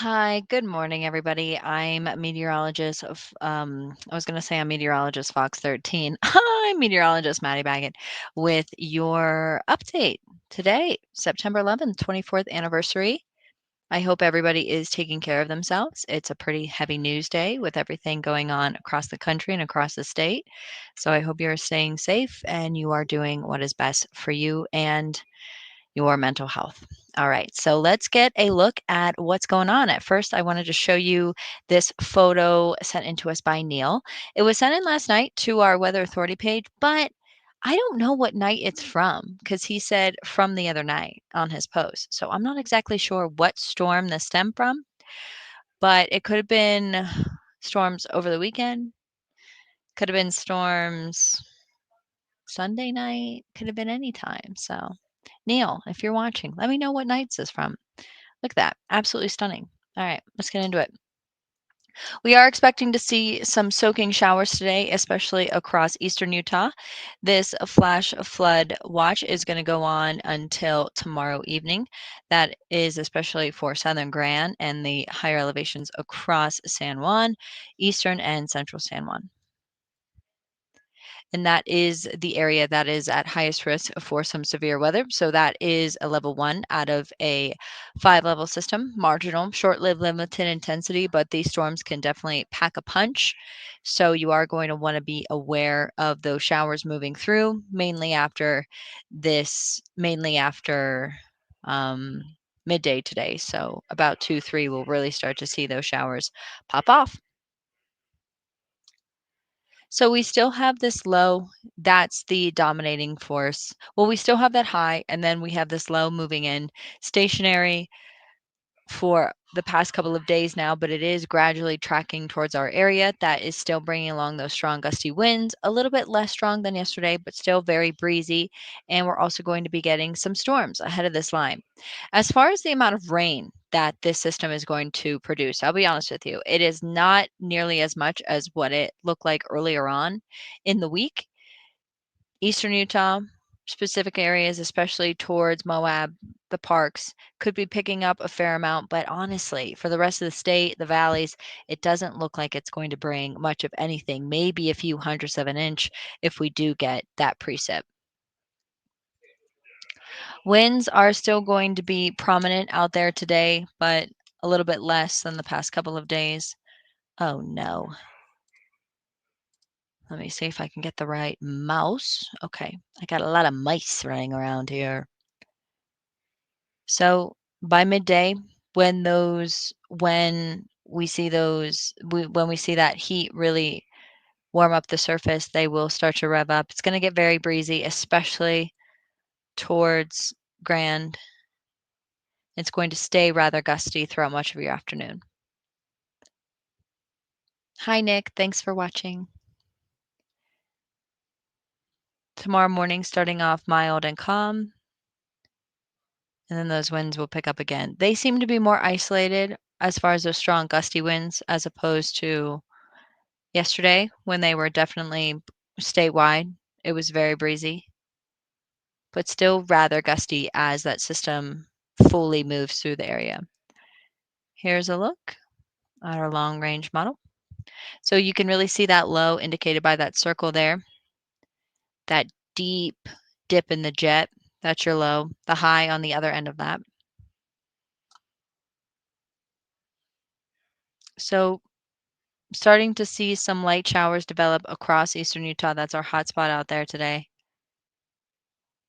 Hi, good morning, everybody. I'm meteorologist of, I was going to say I'm meteorologist Fox 13. I'm meteorologist Madi Baggett with your update today, September 11th, 24th anniversary. I hope everybody is taking care of themselves. It's a pretty heavy news day with everything going on across the country and across the state. So I hope you're staying safe and you are doing what is best for you and your mental health. All right, so let's get a look at what's going on. At first, I wanted to show you this photo sent in to us by Neil. It was sent in last night to our weather authority page, but I don't know what night it's from because he said from the other night on his post. So I'm not exactly sure what storm this stemmed from, but it could have been storms over the weekend, could have been storms Sunday night, could have been any time. So Neil, if you're watching, let me know what nights this is from. Look at that. Absolutely stunning. All right, let's get into it. We are expecting to see some soaking showers today, especially across eastern Utah. This flash flood watch is going to go on until tomorrow evening. That is especially for southern Grand and the higher elevations across San Juan, eastern and central San Juan. And that is the area that is at highest risk for some severe weather. So that is a level 1 out of a 5-level system, marginal, short-lived, limited intensity, but these storms can definitely pack a punch. So you are going to want to be aware of those showers moving through, mainly after midday today. So about 2, 3, we'll really start to see those showers pop off. So we still have this low, that's the dominating force. Well, we still have that high, and then we have this low moving in stationary for the past couple of days now, but it is gradually tracking towards our area. That is still bringing along those strong gusty winds, a little bit less strong than yesterday, but still very breezy. And we're also going to be getting some storms ahead of this line. As far as the amount of rain that this system is going to produce, I'll be honest with you, it is not nearly as much as what it looked like earlier on in the week. Eastern Utah, specific areas, especially towards Moab, the parks, could be picking up a fair amount. But honestly, for the rest of the state, the valleys, it doesn't look like it's going to bring much of anything, maybe a few hundredths of an inch if we do get that precip. Winds are still going to be prominent out there today, but a little bit less than the past couple of days. Oh no. Let me see if I can get the right mouse. Okay, I got a lot of mice running around here. So by midday, when we see when we see that heat really warm up the surface, they will start to rev up. It's going to get very breezy, especially towards Grand. It's going to stay rather gusty throughout much of your afternoon. Hi, Nick. Thanks for watching. Tomorrow morning, starting off mild and calm, and then those winds will pick up again. They seem to be more isolated as far as those strong gusty winds as opposed to yesterday when they were definitely statewide. It was very breezy, but still rather gusty as that system fully moves through the area. Here's a look at our long range model. So you can really see that low indicated by that circle there, that deep dip in the jet. That's your low, the high on the other end of that. So starting to see some light showers develop across eastern Utah. That's our hotspot out there today.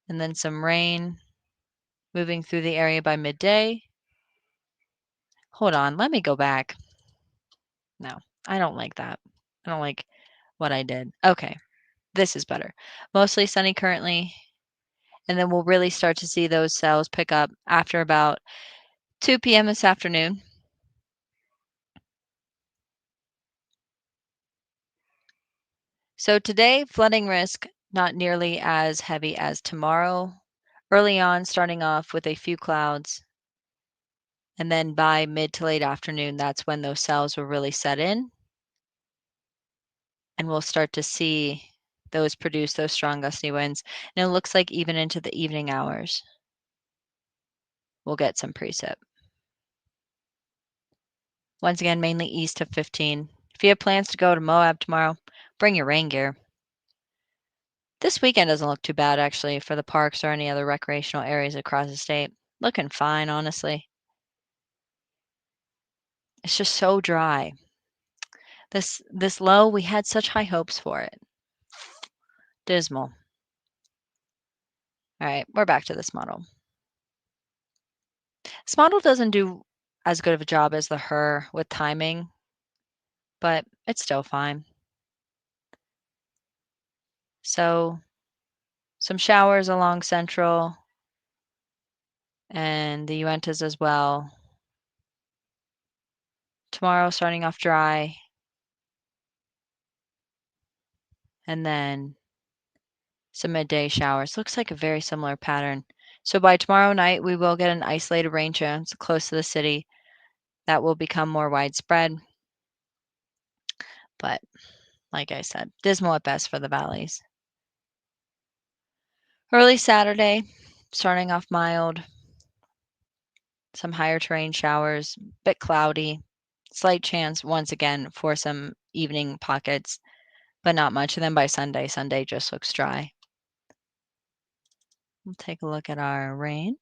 And then some rain moving through the area by midday. Hold on, let me go back. No, I don't like that. I don't like what I did. Okay, this is better. Mostly sunny currently, and then we'll really start to see those cells pick up after about 2 p.m. this afternoon. So today, flooding risk not nearly as heavy as tomorrow. Early on, starting off with a few clouds, and then by mid to late afternoon, that's when those cells will really set in. And we'll start to see those produce those strong gusty winds. And it looks like even into the evening hours, we'll get some precip. Once again, mainly east of 15. If you have plans to go to Moab tomorrow, bring your rain gear. This weekend doesn't look too bad, actually, for the parks or any other recreational areas across the state. Looking fine, honestly. It's just so dry. This low, we had such high hopes for it. Dismal. All right, we're back to this model. This model doesn't do as good of a job as the her with timing, but it's still fine. So some showers along Central and the Uintas as well. Tomorrow starting off dry. And then some midday showers. Looks like a very similar pattern. So by tomorrow night, we will get an isolated rain chance close to the city that will become more widespread. But like I said, dismal at best for the valleys. Early Saturday, starting off mild, some higher terrain showers, bit cloudy, slight chance once again for some evening pockets, but not much. And then by Sunday, Sunday just looks dry. We'll take a look at our rain.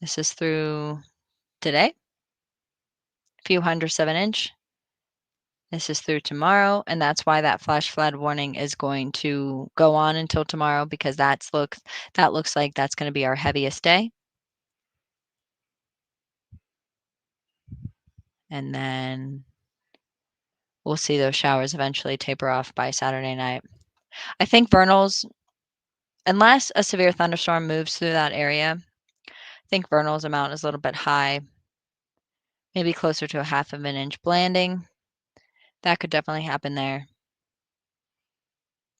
This is through today, few hundredths of an inch. This is through tomorrow, and that's why that flash flood warning is going to go on until tomorrow, because that looks like that's going to be our heaviest day. And then we'll see those showers eventually taper off by Saturday night. I think vernals, unless a severe thunderstorm moves through that area, I think vernal's amount is a little bit high, maybe closer to a half of an inch. Blanding, that could definitely happen there.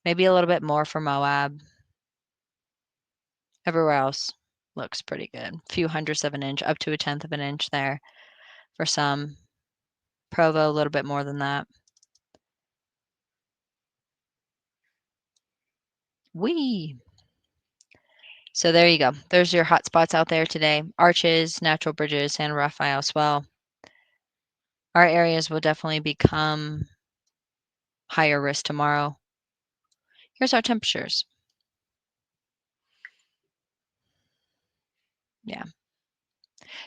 Maybe a little bit more for Moab. Everywhere else looks pretty good. A few hundredths of an inch, up to a tenth of an inch there for some. Provo, a little bit more than that. Whee! So there you go. There's your hot spots out there today. Arches, Natural Bridges, San Rafael Swell. Our areas will definitely become higher risk tomorrow. Here's our temperatures. Yeah.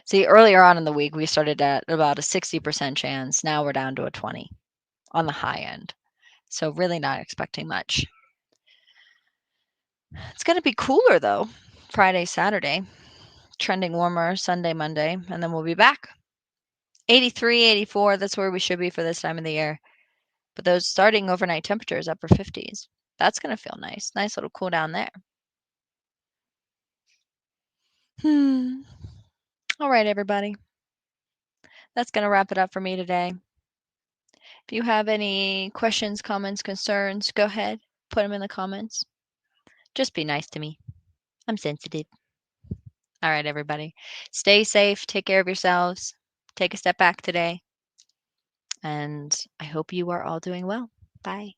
See, earlier on in the week, we started at about a 60% chance. Now we're down to a 20 on the high end. So really not expecting much. It's going to be cooler though. Friday, Saturday. Trending warmer Sunday, Monday, and then we'll be back. 83, 84, that's where we should be for this time of the year. But those starting overnight temperatures, upper 50s, that's going to feel nice. Nice little cool down there. All right, everybody. That's going to wrap it up for me today. If you have any questions, comments, concerns, go ahead, put them in the comments. Just be nice to me. I'm sensitive. All right, everybody. Stay safe. Take care of yourselves. Take a step back today. And I hope you are all doing well. Bye.